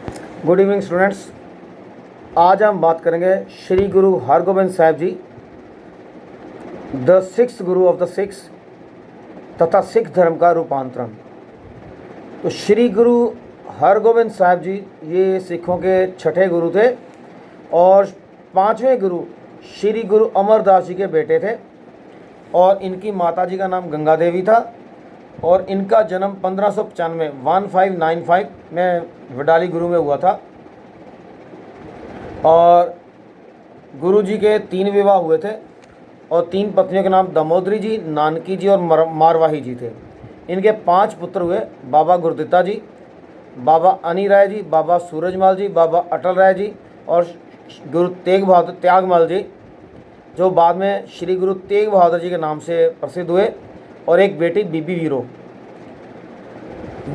Good evening students. आज हम बात करेंगे श्री गुरु हरगोबिंद साहिब जी, the sixth Guru of the six तथा सिख धर्म का रूपांतरण। तो श्री गुरु हरगोबिंद साहिब जी ये सिखों के छठे गुरु थे और पांचवें गुरु श्री गुरु अमरदास जी के बेटे थे और इनकी माता जी का नाम गंगा देवी था और इनका जन्म 1595 में वडाली गुरु में हुआ था। और गुरु जी के 3 विवाह हुए थे और 3 पत्नियों के नाम दामोदरी जी, नानकी जी और मारवाही जी थे। इनके 5 पुत्र हुए, बाबा गुरुदित्ता जी, बाबा अनी राय जी, बाबा सूरजमल जी, बाबा अटल राय जी और गुरु तेग बहादुर त्यागमल जी, जो बाद में श्री गुरु तेग बहादुर जी के नाम से प्रसिद्ध हुए, और एक बेटी बीबी वीरो।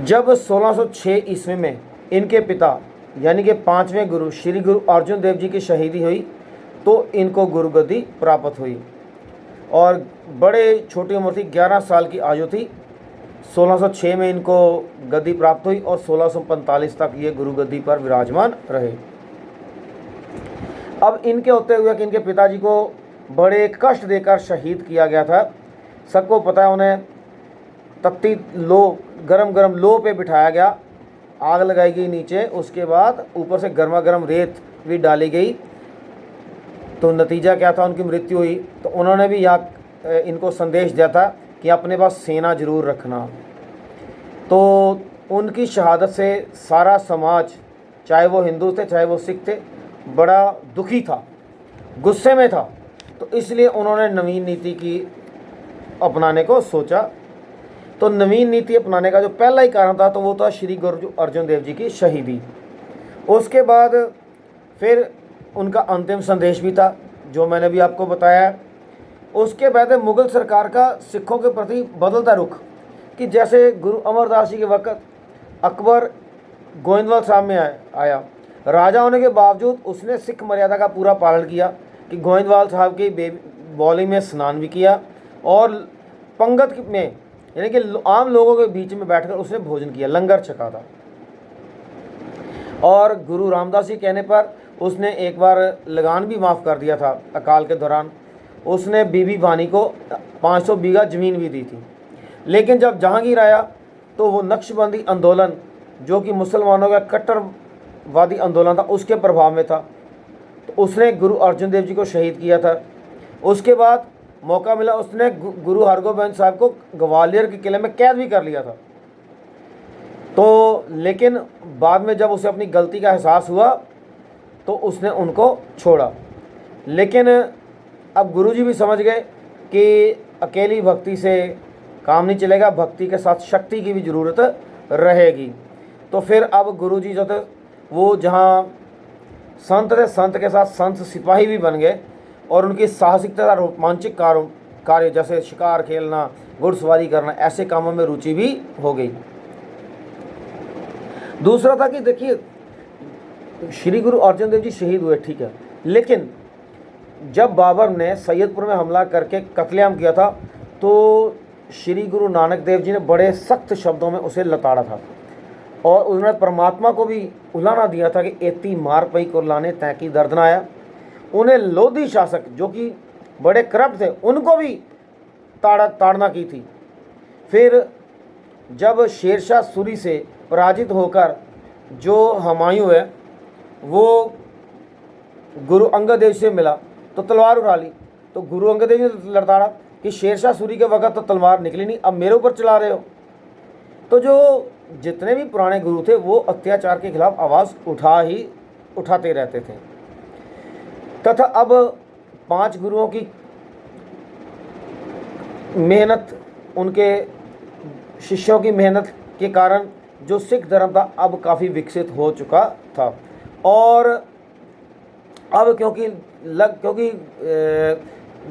जब 1606 ईस्वी में इनके पिता यानी कि 5वें गुरु श्री गुरु अर्जुन देव जी की शहीदी हुई तो इनको गुरुगद्दी प्राप्त हुई और बड़े छोटी उम्र थी, 11 साल की आयु थी। 1606 में इनको गद्दी प्राप्त हुई और 1645 तक ये गुरुगद्दी पर विराजमान रहे। अब इनके होते हुए कि इनके पिताजी को बड़े कष्ट देकर शहीद किया गया था। सबको पता है, उन्हें तत्ती लो गरम लो पे बिठाया गया, आग लगाई गई नीचे, उसके बाद ऊपर से गर्मा गर्म रेत भी डाली गई। तो नतीजा क्या था, उनकी मृत्यु हुई। तो उन्होंने भी यहाँ इनको संदेश दिया था कि अपने पास सेना जरूर रखना। तो उनकी शहादत से सारा समाज, चाहे वो हिंदू थे चाहे वो सिख थे, बड़ा दुखी था, गुस्से में था। तो इसलिए उन्होंने नवीन नीति की अपनाने को सोचा। तो नवीन नीति अपनाने का जो पहला ही कारण था तो वो था श्री गुरु अर्जुन देव जी की शहीदी। उसके बाद फिर उनका अंतिम संदेश भी था जो मैंने भी आपको बताया। उसके बाद मुग़ल सरकार का सिखों के प्रति बदलता रुख, कि जैसे गुरु अमरदास जी के वक्त अकबर गोइंदवाल साहब में आया, राजा होने के बावजूद उसने सिख मर्यादा का पूरा पालन किया कि गोइंदवाल साहब की बौली में स्नान भी किया और पंगत में यानी कि आम लोगों के बीच में बैठकर उसने भोजन किया, लंगर छका था। और गुरु रामदास जी कहने पर उसने एक बार लगान भी माफ़ कर दिया था अकाल के दौरान। उसने बीबी भानी को 500 बीघा ज़मीन भी दी थी। लेकिन जब जहांगीर आया तो वो नक्शबंदी आंदोलन, जो कि मुसलमानों का कट्टरवादी आंदोलन था, उसके प्रभाव में था। तो उसने गुरु अर्जुन देव जी को शहीद किया था। उसके बाद मौका मिला, उसने गुरु हरगोबिंद साहब को ग्वालियर के किले में कैद भी कर लिया था। तो लेकिन बाद में जब उसे अपनी गलती का एहसास हुआ तो उसने उनको छोड़ा। लेकिन अब गुरुजी भी समझ गए कि अकेली भक्ति से काम नहीं चलेगा, भक्ति के साथ शक्ति की भी ज़रूरत रहेगी। तो फिर अब गुरुजी जो थे वो जहाँ संत थे, संत के साथ संत सिपाही भी बन गए और उनकी साहसिकता, रोमांचक कार्य जैसे शिकार खेलना, घुड़सवारी करना, ऐसे कामों में रुचि भी हो गई। दूसरा था कि देखिए, श्री गुरु अर्जुन देव जी शहीद हुए, ठीक है, लेकिन जब बाबर ने सैयदपुर में हमला करके कत्लेआम किया था तो श्री गुरु नानक देव जी ने बड़े सख्त शब्दों में उसे लताड़ा था और उन्होंने परमात्मा को भी उलाना दिया था कि एती मार पई को लाने तैकी दर्द ना आया। उन्हें लोधी शासक जो कि बड़े करप्ट थे उनको भी ताड़ना की थी। फिर जब शेरशाह सूरी से पराजित होकर जो हुमायूं है वो गुरु अंगद देव से मिला तो तलवार उठा ली। तो गुरु अंगद देव ने लड़ताड़ा कि शेरशाह सूरी के वक्त तो तलवार निकली नहीं, अब मेरे ऊपर चला रहे हो। तो जो जितने भी पुराने गुरु थे वो अत्याचार के खिलाफ आवाज़ उठाते रहते थे। तथा अब 5 गुरुओं की मेहनत, उनके शिष्यों की मेहनत के कारण जो सिख धर्म था अब काफ़ी विकसित हो चुका था। और अब क्योंकि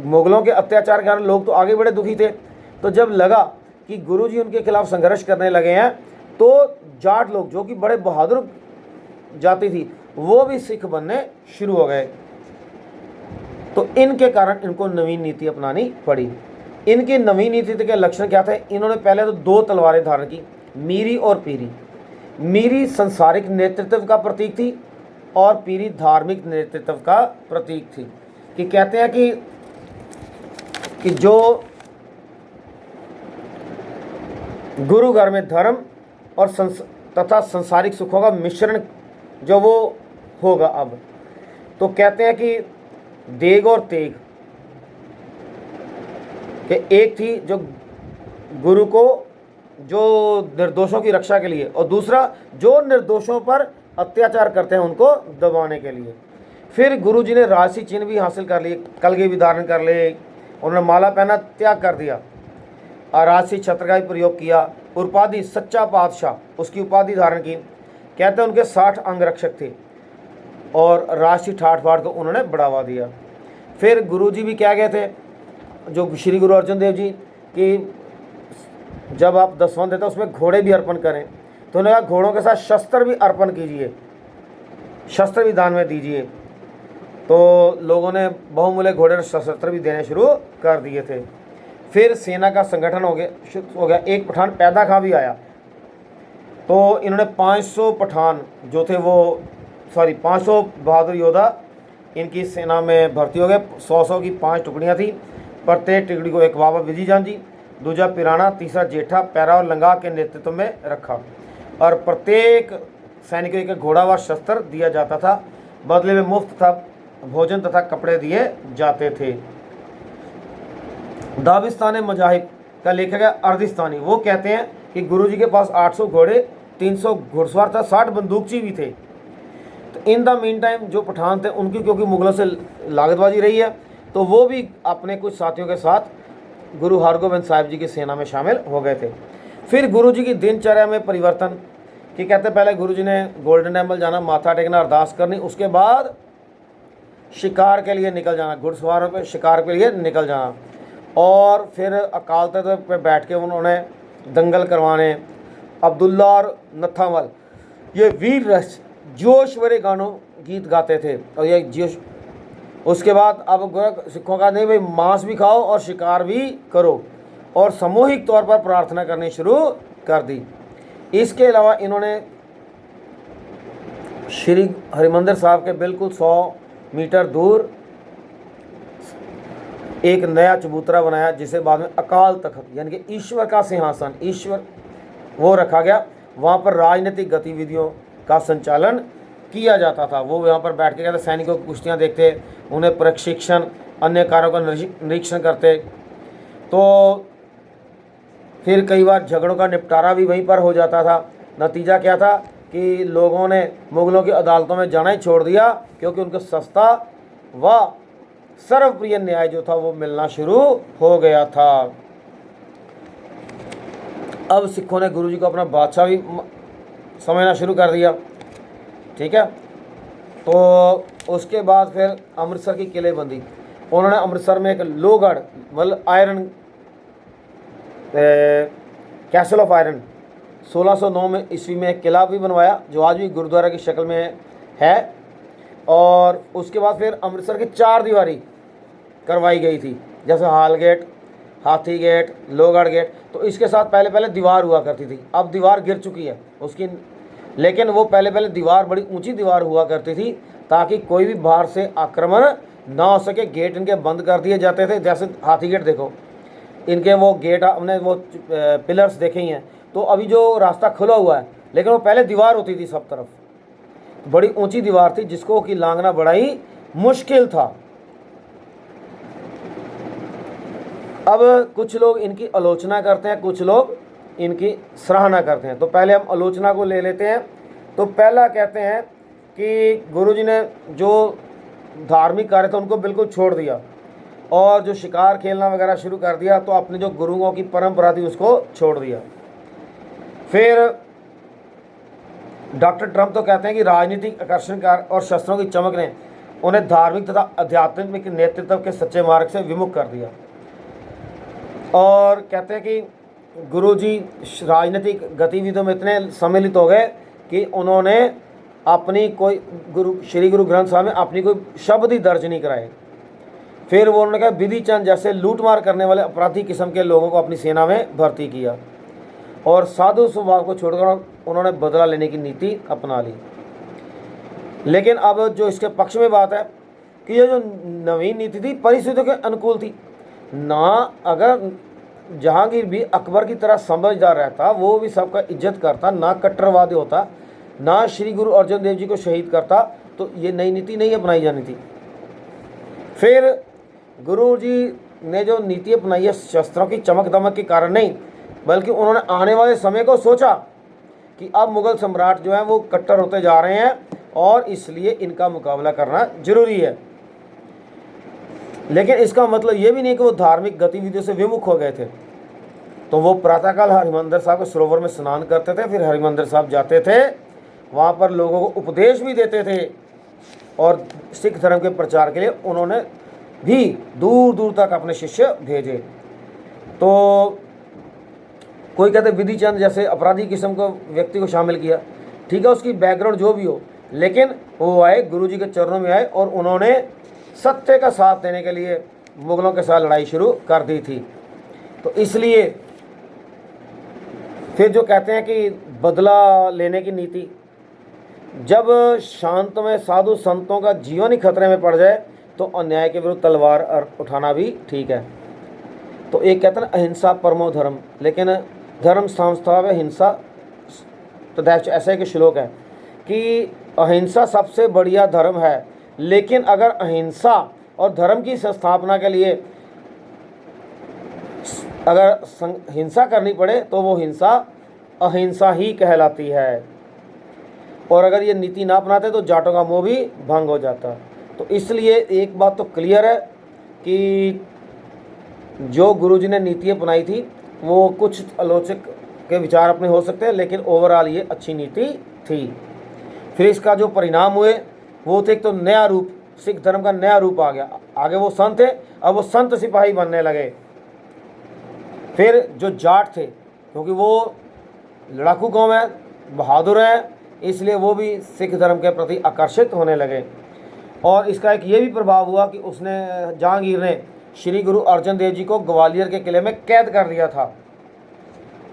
मुग़लों के अत्याचार के कारण लोग तो आगे बड़े दुखी थे, तो जब लगा कि गुरुजी उनके खिलाफ संघर्ष करने लगे हैं तो जाट लोग जो कि बड़े बहादुर जाति थी वो भी सिख बनने शुरू हो गए। तो इनके कारण इनको नवीन नीति अपनानी पड़ी। इनकी नवीन नीति के लक्षण क्या थे? इन्होंने पहले तो 2 तलवारें धारण की, मीरी और पीरी। मीरी संसारिक नेतृत्व का प्रतीक थी और पीरी धार्मिक नेतृत्व का प्रतीक थी। कि कहते हैं कि जो गुरु घर में धर्म और तथा संसारिक सुखों का मिश्रण जो वो होगा। अब तो कहते हैं कि देग और तेग कि एक थी जो गुरु को जो निर्दोषों की रक्षा के लिए, और दूसरा जो निर्दोषों पर अत्याचार करते हैं उनको दबाने के लिए। फिर गुरु जी ने राजसी चिन्ह भी हासिल कर लिए, कलगी भी धारण कर लिए, उन्होंने माला पहना त्याग कर दिया और राजसी छत्र का भी प्रयोग किया। उपाधि सच्चा बादशाह उसकी उपाधि धारण की। कहते हैं उनके 60 अंगरक्षक थे और राजसी ठाठ बाट को उन्होंने बढ़ावा दिया। फिर गुरु जी भी क्या गए थे जो श्री गुरु अर्जुन देव जी कि जब आप दसवंत देते उसमें घोड़े भी अर्पण करें, तो उन्होंने कहा घोड़ों के साथ शस्त्र भी अर्पण कीजिए, शस्त्र भी दान में दीजिए। तो लोगों ने बहुमूल्य घोड़े और शस्त्र भी देने शुरू कर दिए थे। फिर सेना का संगठन हो गया। एक पठान पैदा खां भी आया, तो इन्होंने 500 पठान जो थे वो 500 बहादुर योद्धा इनकी सेना में भर्ती हो गए। 100 की 5 टुकड़ियाँ थी, प्रत्येक टुकड़ी को एक बाबा विजी जान जी, दूजा पिराना, तीसरा जेठा, पैरा और लंगा के नेतृत्व में रखा और प्रत्येक सैनिक को एक घोड़ा व शस्त्र दिया जाता था। बदले में मुफ्त था भोजन तथा कपड़े दिए जाते थे। दाबिस्तान मजाहिब का लेखक है अर्दिस्तानी। वो कहते हैं कि गुरुजी के पास 800 घोड़े, 300 घुड़सवार था, 60 बंदूकची भी थे। तो इन द मीन टाइम जो पठान थे उनकी क्योंकि मुगलों से लागतबाजी रही है, तो वो भी अपने कुछ साथियों के साथ गुरु हरगोबिंद साहिब जी की सेना में शामिल हो गए थे। फिर गुरु जी की दिनचर्या में परिवर्तन कि कहते पहले गुरु जी ने गोल्डन टेम्पल जाना, माथा टेकना, अरदास करनी, उसके बाद शिकार के लिए निकल जाना, घुड़सवारों पे शिकार के लिए निकल जाना, और फिर अकाल तख्त पे बैठ के उन्होंने दंगल करवाने। अब्दुल्ला और नथामल ये वीर रस जोश भरे गानों गीत गाते थे और ये जोश। उसके बाद अब सिखों का नहीं भाई, मांस भी खाओ और शिकार भी करो, और सामूहिक तौर पर प्रार्थना करनी शुरू कर दी। इसके अलावा इन्होंने श्री हरिमंदिर साहब के बिल्कुल 100 मीटर दूर एक नया चबूतरा बनाया जिसे बाद में अकाल तख्त यानी कि ईश्वर का सिंहासन, ईश्वर वो रखा गया। वहाँ पर राजनीतिक गतिविधियों का संचालन किया जाता था। वो यहाँ पर बैठ के कहते सैनिकों की कुश्तियाँ देखते, उन्हें प्रशिक्षण, अन्य कार्यों का निरीक्षण करते। तो फिर कई बार झगड़ों का निपटारा भी वहीं पर हो जाता था। नतीजा क्या था कि लोगों ने मुगलों की अदालतों में जाना ही छोड़ दिया क्योंकि उनको सस्ता व सर्वप्रिय न्याय जो था वो मिलना शुरू हो गया था। अब सिखों ने गुरुजी को अपना बादशाह भी समझना शुरू कर दिया। ठीक है, तो उसके बाद फिर अमृतसर की किलेबंदी, उन्होंने अमृतसर में एक लोहगढ़ मतलब आयरन कैसल ऑफ आयरन 1609 में ईस्वी में एक किला भी बनवाया जो आज भी गुरुद्वारा की शक्ल में है। और उसके बाद फिर अमृतसर की 4 दीवारी करवाई गई थी, जैसे हाल गेट, हाथी गेट, लोहगढ़ गेट। तो इसके साथ पहले पहले दीवार हुआ करती थी, अब दीवार गिर चुकी है उसकी, लेकिन वो पहले पहले दीवार बड़ी ऊंची दीवार हुआ करती थी ताकि कोई भी बाहर से आक्रमण ना हो सके। गेट इनके बंद कर दिए जाते थे, जैसे हाथी गेट देखो, इनके वो गेट हमने वो पिलर्स देखे ही हैं। तो अभी जो रास्ता खुला हुआ है, लेकिन वो पहले दीवार होती थी सब तरफ, बड़ी ऊंची दीवार थी जिसको कि लांघना बड़ा ही मुश्किल था। अब कुछ लोग इनकी आलोचना करते हैं, कुछ लोग इनकी सराहना करते हैं। तो पहले हम आलोचना को ले लेते हैं। तो पहला कहते हैं कि गुरुजी ने जो धार्मिक कार्य था उनको बिल्कुल छोड़ दिया और जो शिकार खेलना वगैरह शुरू कर दिया, तो अपने जो गुरुओं की परंपरा थी उसको छोड़ दिया। फिर डॉक्टर ट्रम्प तो कहते हैं कि राजनीतिक आकर्षण और शस्त्रों की चमक ने उन्हें धार्मिक तथा आध्यात्मिक नेतृत्व के सच्चे मार्ग से विमुख कर दिया। और कहते हैं कि गुरुजी राजनीतिक गतिविधियों में इतने सम्मिलित हो गए कि उन्होंने अपनी कोई श्री गुरु ग्रंथ साहब में अपनी कोई शब्द ही दर्ज नहीं कराए। फिर वो उन्होंने कहा विधि चंद जैसे लूटमार करने वाले अपराधी किस्म के लोगों को अपनी सेना में भर्ती किया और साधु स्वभाव को छोड़कर उन्होंने बदला लेने की नीति अपना ली। लेकिन अब जो इसके पक्ष में बात है कि ये जो नवीन नीति थी परिस्थितियों के अनुकूल थी ना। अगर जहांगीर भी अकबर की तरह समझदार रहता, वो भी सबका इज्जत करता, ना कट्टरवादी होता, ना श्री गुरु अर्जन देव जी को शहीद करता, तो ये नई नीति नहीं अपनाई जानी थी। फिर गुरु जी ने जो नीति अपनाई है शस्त्रों की चमक दमक के कारण नहीं, बल्कि उन्होंने आने वाले समय को सोचा कि अब मुगल सम्राट जो है वो कट्टर होते जा रहे हैं और इसलिए इनका मुकाबला करना जरूरी है। लेकिन इसका मतलब ये भी नहीं कि वो धार्मिक गतिविधियों से विमुख हो गए थे। तो वो प्रातःकाल हरिमंदिर साहब के सरोवर में स्नान करते थे, फिर हरिमंदिर साहब जाते थे, वहाँ पर लोगों को उपदेश भी देते थे और सिख धर्म के प्रचार के लिए उन्होंने भी दूर दूर तक अपने शिष्य भेजे। तो कोई कहते विधि चंद जैसे अपराधी किस्म को व्यक्ति को शामिल किया, ठीक है, उसकी बैकग्राउंड जो भी हो, लेकिन वो आए गुरु जी के चरणों में आए और उन्होंने सत्य का साथ देने के लिए मुगलों के साथ लड़ाई शुरू कर दी थी। तो इसलिए फिर जो कहते हैं कि बदला लेने की नीति, जब शांत में साधु संतों का जीवन ही खतरे में पड़ जाए तो अन्याय के विरुद्ध तलवार उठाना भी ठीक है। तो एक कहते हैं अहिंसा परमो धर्म, लेकिन धर्म संस्था में हिंसा तदैव ऐसा एक श्लोक है कि अहिंसा सबसे बढ़िया धर्म है, लेकिन अगर अहिंसा और धर्म की संस्थापना के लिए अगर हिंसा करनी पड़े तो वो हिंसा अहिंसा ही कहलाती है। और अगर ये नीति ना अपनाते तो जाटों का मोह भी भंग हो जाता। तो इसलिए एक बात तो क्लियर है कि जो गुरुजी ने नीति अपनाई थी वो कुछ आलोचक के विचार अपने हो सकते हैं, लेकिन ओवरऑल ये अच्छी नीति थी। फिर इसका जो परिणाम हुए वो थे, एक तो नया रूप, सिख धर्म का नया रूप आ गया। आगे वो संत थे, अब वो संत सिपाही बनने लगे। फिर जो जाट थे, क्योंकि वो लड़ाकू कौम है, बहादुर है, इसलिए वो भी सिख धर्म के प्रति आकर्षित होने लगे। और इसका एक ये भी प्रभाव हुआ कि उसने जहांगीर ने श्री गुरु अर्जन देव जी को ग्वालियर के किले में कैद कर दिया था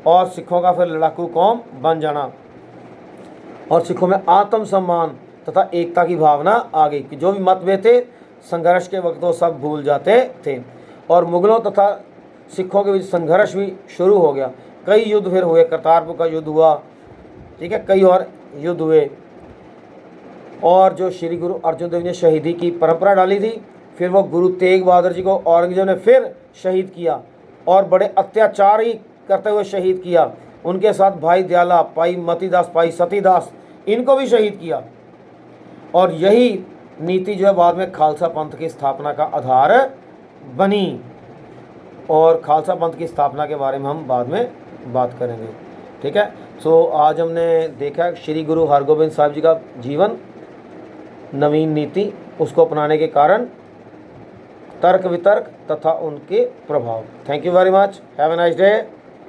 और सिखों का फिर लड़ाकू कौम बन जाना और सिखों में आत्म सम्मान तथा एकता की भावना आ गई कि जो भी मतभेद थे संघर्ष के वक्त वो सब भूल जाते थे। और मुगलों तथा सिखों के बीच संघर्ष भी शुरू हो गया। कई युद्ध फिर हुए, करतारपुर का युद्ध हुआ, ठीक है, कई और युद्ध हुए। और जो श्री गुरु अर्जन देव ने शहीदी की परंपरा डाली थी, फिर वो गुरु तेग बहादुर जी को औरंगजेब ने फिर शहीद किया और बड़े अत्याचार ही करते हुए शहीद किया। उनके साथ भाई दयाला, भाई मतीदास, भाई सतीदास, इनको भी शहीद किया। और यही नीति जो है बाद में खालसा पंथ की स्थापना का आधार बनी। और खालसा पंथ की स्थापना के बारे में हम बाद में बात करेंगे, ठीक है। सो आज हमने देखा श्री गुरु हरगोबिंद साहब जी का जीवन, नवीन नीति, उसको अपनाने के कारण, तर्क वितर्क तथा उनके प्रभाव। Thank you very much, have a nice day.